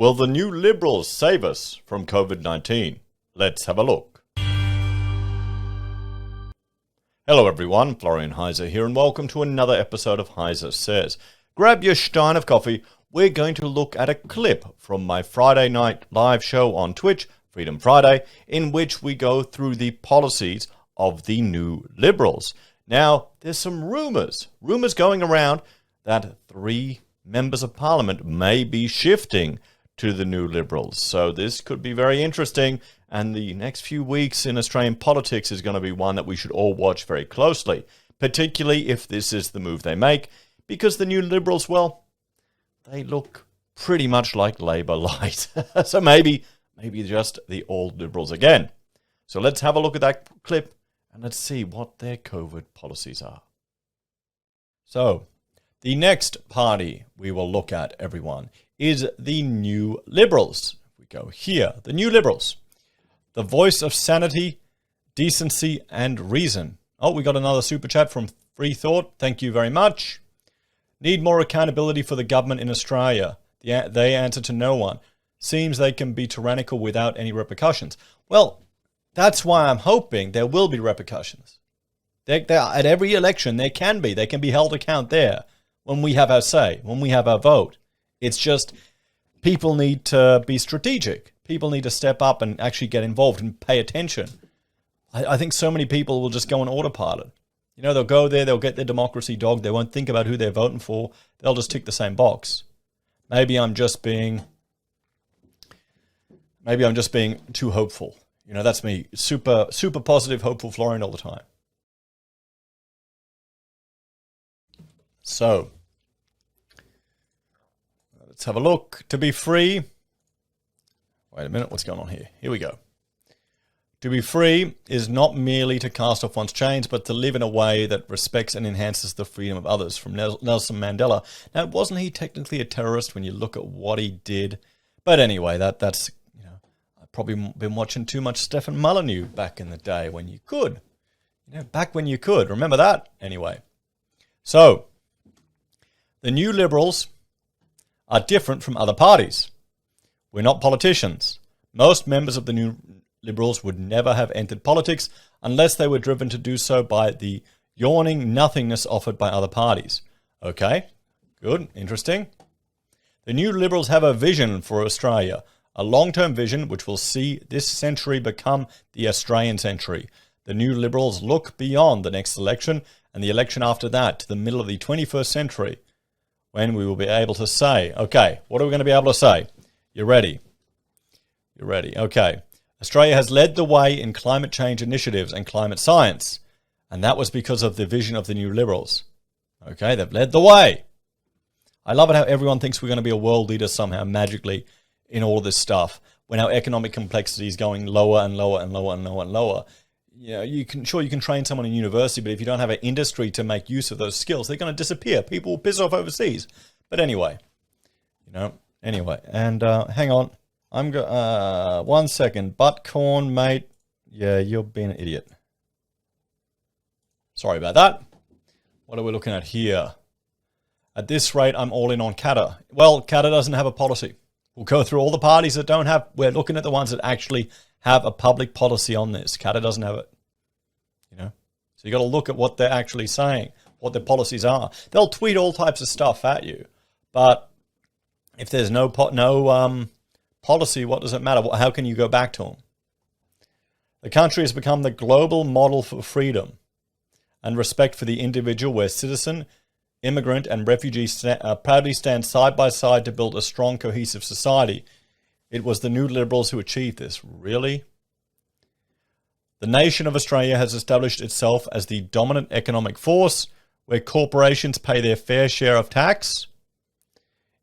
Will the new Liberals save us from COVID-19? Let's have a look. Hello everyone, Florian.Heise here, and welcome to another episode of HeiseSays. Grab your stein of coffee. We're going to look at a clip from my Friday night live show on Twitch, Freedom Friday, in which we go through the policies of the new Liberals. Now, there's some rumours going around that 3 members of Parliament may be shifting to the new Liberals. So this could be very interesting, and the next few weeks in Australian politics is going to be one that we should all watch very closely, particularly if this is the move they make, because the new Liberals, well, they look pretty much like Labor light. So maybe just the old Liberals again. So let's have a look at that clip and let's see what their COVID policies are. So the next party we will look at, everyone, is the new Liberals. We go here, the new Liberals, the voice of sanity, decency and reason. Oh, we got another super chat from Free Thought. Thank you very much. Need more accountability for the government in Australia. They answer to no one. Seems they can be tyrannical without any repercussions. Well, that's why I'm hoping there will be repercussions. At every election, there can be. They can be held account there when we have our say, when we have our vote. It's just people need to be strategic. People need to step up and actually get involved and pay attention. I think so many people will just go on autopilot. You know, they'll go there, they'll get their democracy dog. They won't think about who they're voting for. They'll just tick the same box. Maybe I'm just being too hopeful. You know, that's me. Super positive, hopeful Florian all the time. So let's have a look. To be free. Wait a minute, what's going on here? Here we go. To be free is not merely to cast off one's chains, but to live in a way that respects and enhances the freedom of others. From Nelson Mandela. Now, wasn't he technically a terrorist when you look at what he did? But anyway, that's, you know, I've probably been watching too much Stefan Molyneux back in the day when you could. You know, back when you could. Remember that? Anyway. So, the new Liberals are different from other parties. We're not politicians. Most members of the new Liberals would never have entered politics unless they were driven to do so by the yawning nothingness offered by other parties. Okay, good, interesting. The new Liberals have a vision for Australia, a long-term vision which will see this century become the Australian century. The new Liberals look beyond the next election and the election after that to the middle of the 21st century, when we will be able to say, okay, what are we going to be able to say? You're ready. You're ready. Okay. Australia has led the way in climate change initiatives and climate science, and that was because of the vision of the new Liberals. Okay, they've led the way. I love it how everyone thinks we're going to be a world leader somehow magically in all this stuff, when our economic complexity is going lower and lower and lower and lower and lower. You know, you can train someone in university, but if you don't have an industry to make use of those skills, they're going to disappear. People will piss off overseas. But anyway, and hang on. I'm 1 second. Butt corn, mate. Yeah, you're being an idiot. Sorry about that. What are we looking at here? At this rate, I'm all in on Qatar. Well, Qatar doesn't have a policy. We'll go through all the parties that don't have. We're looking at the ones that actually have a public policy on this. Qatar doesn't have it. You know, so you got to look at what they're actually saying, what their policies are. They'll tweet all types of stuff at you, but if there's no policy, what does it matter? How can you go back to them? The country has become the global model for freedom and respect for the individual, where citizen, immigrant, and refugee proudly stand side by side to build a strong, cohesive society. It was the new Liberals who achieved this. Really? The nation of Australia has established itself as the dominant economic force, where corporations pay their fair share of tax.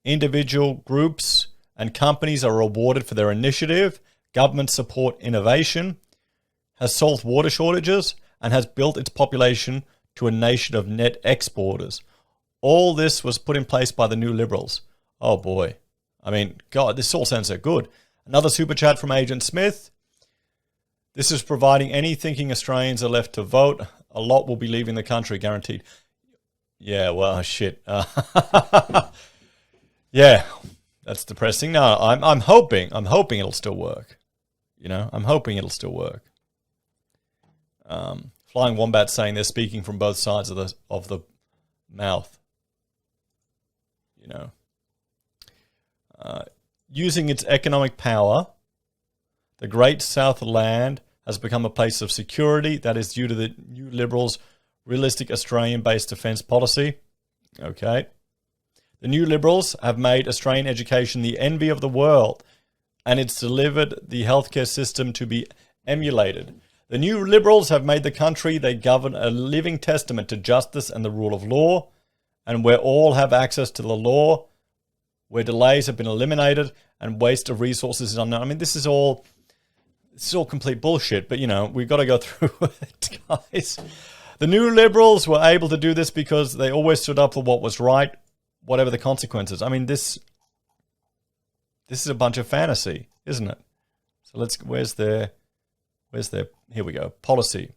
Individual groups and companies are rewarded for their initiative. Government support innovation, has solved water shortages, and has built its population to a nation of net exporters. All this was put in place by the new Liberals. Oh boy. I mean, God, this all sounds so good. Another super chat from Agent Smith. This is providing any thinking Australians are left to vote. A lot will be leaving the country, guaranteed. Yeah, well, shit. Yeah. That's depressing. No, I'm hoping it'll still work. You know, I'm hoping it'll still work. Flying Wombat saying they're speaking from both sides of the mouth. You know, using its economic power, the Great Southland has become a place of security. That is due to the New Liberals' realistic Australian-based defence policy. Okay. The New Liberals have made Australian education the envy of the world, and it's delivered the healthcare system to be emulated. The New Liberals have made the country they govern a living testament to justice and the rule of law, and where all have access to the law, where delays have been eliminated and waste of resources is unknown. I mean, this is all complete bullshit, but, you know, we've got to go through it, guys. The New Liberals were able to do this because they always stood up for what was right, whatever the consequences. I mean, this is a bunch of fantasy, isn't it? So where's their, here we go, policy.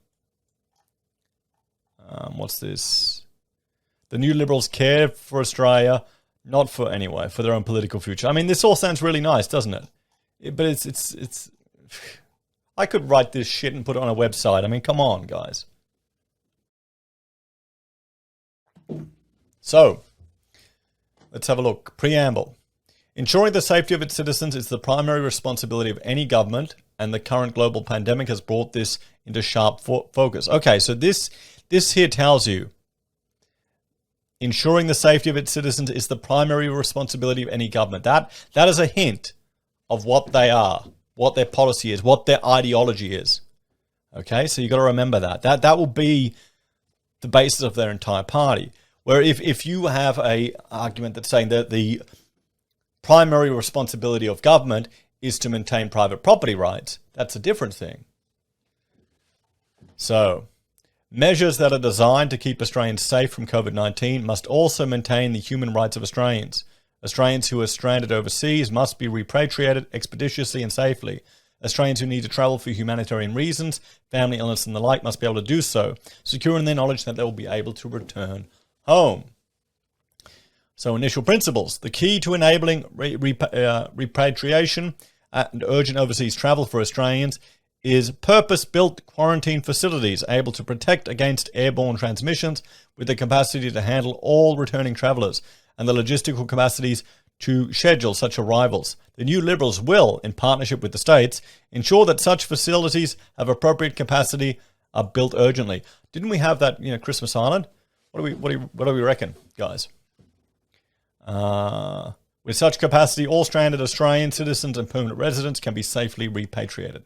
What's this? The New Liberals care for Australia, not for, anyway, for their own political future. I mean, this all sounds really nice, doesn't it? But it's I could write this shit and put it on a website. I mean, come on, guys. So, let's have a look. Preamble. Ensuring the safety of its citizens is the primary responsibility of any government, and the current global pandemic has brought this into sharp focus. Okay, so this here tells you ensuring the safety of its citizens is the primary responsibility of any government. That is a hint of what they are, what their policy is, what their ideology is. Okay, so you've got to remember that. That will be the basis of their entire party. Where if you have a argument that's saying that the primary responsibility of government is to maintain private property rights, that's a different thing. So, measures that are designed to keep Australians safe from COVID-19 must also maintain the human rights of Australians. Australians who are stranded overseas must be repatriated expeditiously and safely. Australians who need to travel for humanitarian reasons, family illness and the like, must be able to do so, secure in their knowledge that they will be able to return home. So, initial principles. The key to enabling repatriation and urgent overseas travel for Australians is purpose-built quarantine facilities able to protect against airborne transmissions with the capacity to handle all returning travellers and the logistical capacities to schedule such arrivals. The New Liberals will, in partnership with the states, ensure that such facilities have appropriate capacity, are built urgently. Didn't we have that, Christmas Island? What do we reckon, guys? With such capacity, all stranded Australian citizens and permanent residents can be safely repatriated.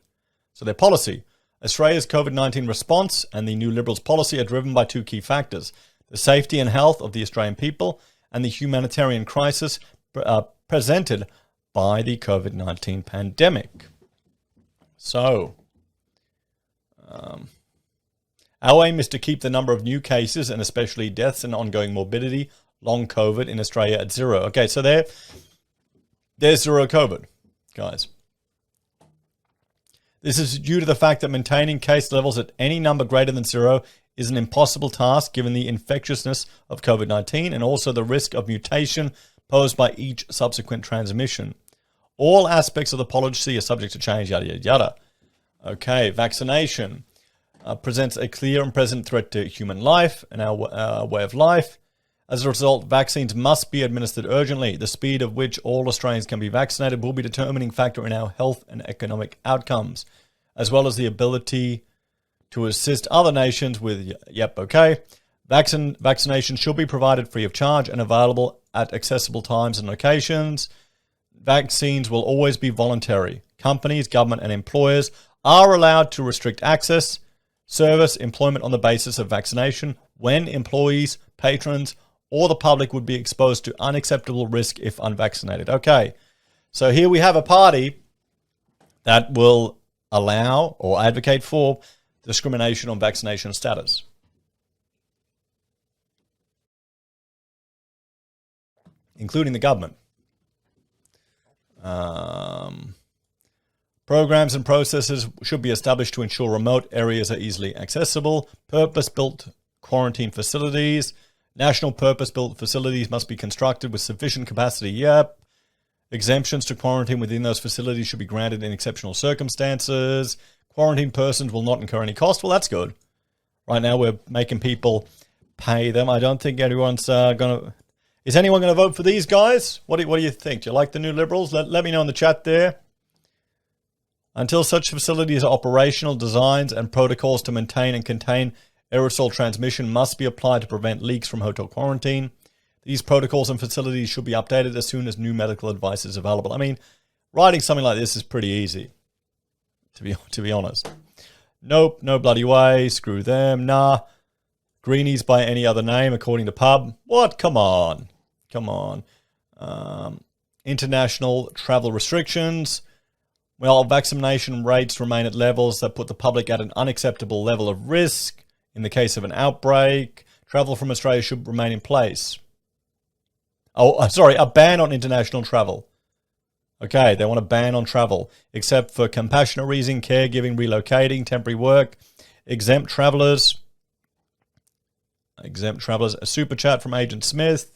So their policy. Australia's COVID-19 response and the New Liberals' policy are driven by two key factors: the safety and health of the Australian people and the humanitarian crisis presented by the COVID-19 pandemic. So, our aim is to keep the number of new cases and especially deaths and ongoing morbidity, long COVID, in Australia at zero. Okay, so there's zero COVID, guys. This is due to the fact that maintaining case levels at any number greater than zero is an impossible task given the infectiousness of COVID-19 and also the risk of mutation posed by each subsequent transmission. All aspects of the policy are subject to change, yada, yada, yada. Okay, vaccination presents a clear and present threat to human life and our way of life. As a result, vaccines must be administered urgently. The speed at which all Australians can be vaccinated will be a determining factor in our health and economic outcomes, as well as the ability to assist other nations with, vaccination should be provided free of charge and available at accessible times and locations. Vaccines will always be voluntary. Companies, government and employers are allowed to restrict access, service, employment on the basis of vaccination when employees, patrons, or the public would be exposed to unacceptable risk if unvaccinated. Okay, so here we have a party that will allow or advocate for discrimination on vaccination status. Including the government. Programs and processes should be established to ensure remote areas are easily accessible. Purpose-built quarantine facilities. National purpose-built facilities must be constructed with sufficient capacity. Yep. Exemptions to quarantine within those facilities should be granted in exceptional circumstances. Quarantined persons will not incur any cost. Well, that's good. Right now, we're making people pay them. I don't think anyone's going to... Is anyone going to vote for these guys? What do you think? Do you like the new Liberals? Let me know in the chat there. Until such facilities are operational, designs and protocols to maintain and contain aerosol transmission must be applied to prevent leaks from hotel quarantine. These protocols and facilities should be updated as soon as new medical advice is available. I mean, writing something like this is pretty easy, to be honest. Nope, no bloody way. Screw them. Nah. Greenies by any other name, according to pub. What? Come on. Come on. International travel restrictions. Well, vaccination rates remain at levels that put the public at an unacceptable level of risk. In the case of an outbreak, travel from Australia should remain in place. Oh, sorry, a ban on international travel. Okay, they want a ban on travel, except for compassionate reason, caregiving, relocating, temporary work, exempt travellers, a super chat from Agent Smith,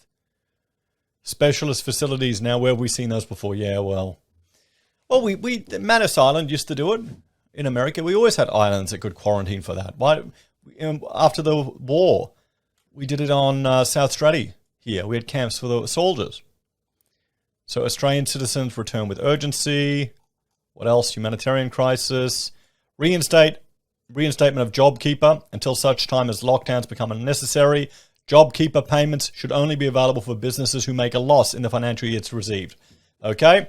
specialist facilities. Now, where have we seen those before? Yeah, well, we Manus Island used to do it in America. We always had islands that could quarantine for that. Why? After the war, we did it on South Stratty here. We had camps for the soldiers. So Australian citizens return with urgency. What else? Humanitarian crisis. Reinstatement of JobKeeper until such time as lockdowns become unnecessary. JobKeeper payments should only be available for businesses who make a loss in the financial year it's received. Okay?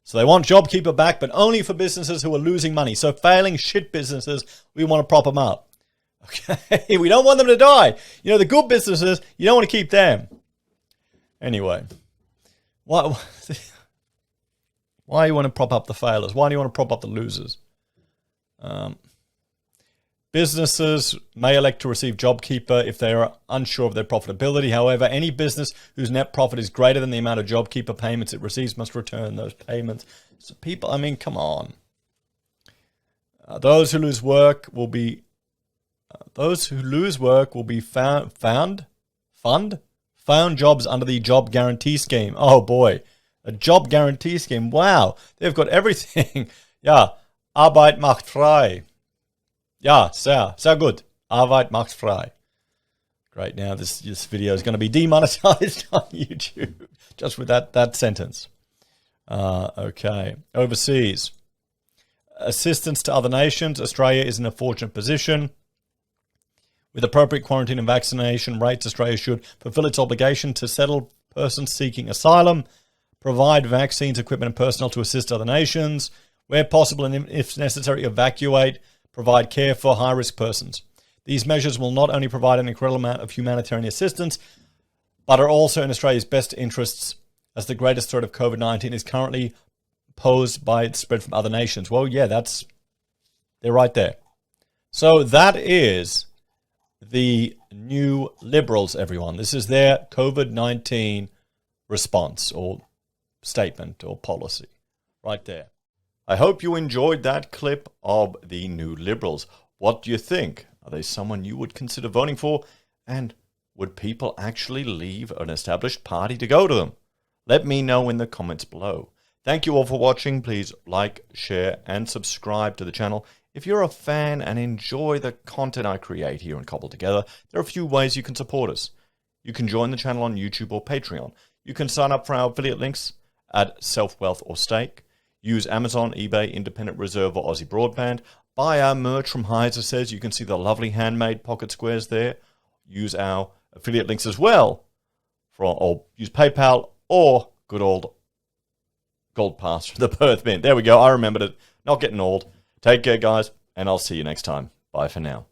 So they want JobKeeper back, but only for businesses who are losing money. So failing shit businesses, we want to prop them up. Okay? We don't want them to die. You know, the good businesses, you don't want to keep them. Anyway. Why you want to prop up the failures? Why do you want to prop up the losers? Businesses may elect to receive JobKeeper if they are unsure of their profitability. However, any business whose net profit is greater than the amount of JobKeeper payments it receives must return those payments. So people, I mean, come on. Those who lose work will be found jobs under the job guarantee scheme. Oh boy, a job guarantee scheme. Wow, they've got everything. Ja, Arbeit macht frei. Ja, sehr gut. Arbeit macht frei. Great. Now this video is going to be demonetized on YouTube just with that sentence. Okay. Overseas. Assistance to other nations. Australia is in a fortunate position. With appropriate quarantine and vaccination rates, Australia should fulfill its obligation to settle persons seeking asylum, provide vaccines, equipment, and personnel to assist other nations, where possible and if necessary, evacuate, provide care for high-risk persons. These measures will not only provide an incredible amount of humanitarian assistance, but are also in Australia's best interests, as the greatest threat of COVID-19 is currently posed by its spread from other nations. Well, yeah, they're right there. So that is the new Liberals, everyone. This is their COVID-19 response or statement or policy right there. I hope you enjoyed that clip of the new Liberals. What do you think? Are they someone you would consider voting for? And would people actually leave an established party to go to them? Let me know in the comments below. Thank you all for watching. Please like, share, and subscribe to the channel. If you're a fan and enjoy the content I create here and cobble together, there are a few ways you can support us. You can join the channel on YouTube or Patreon. You can sign up for our affiliate links at SelfWealth or Stake. Use Amazon, eBay, Independent Reserve, or AussieBroadband. Buy our merch from HeiseSays. You can see the lovely handmade pocket squares there. Use our affiliate links as well. Or use PayPal or good old Gold Pass for the Perth Mint. There we go. I remembered it. Not getting old. Take care, guys, and I'll see you next time. Bye for now.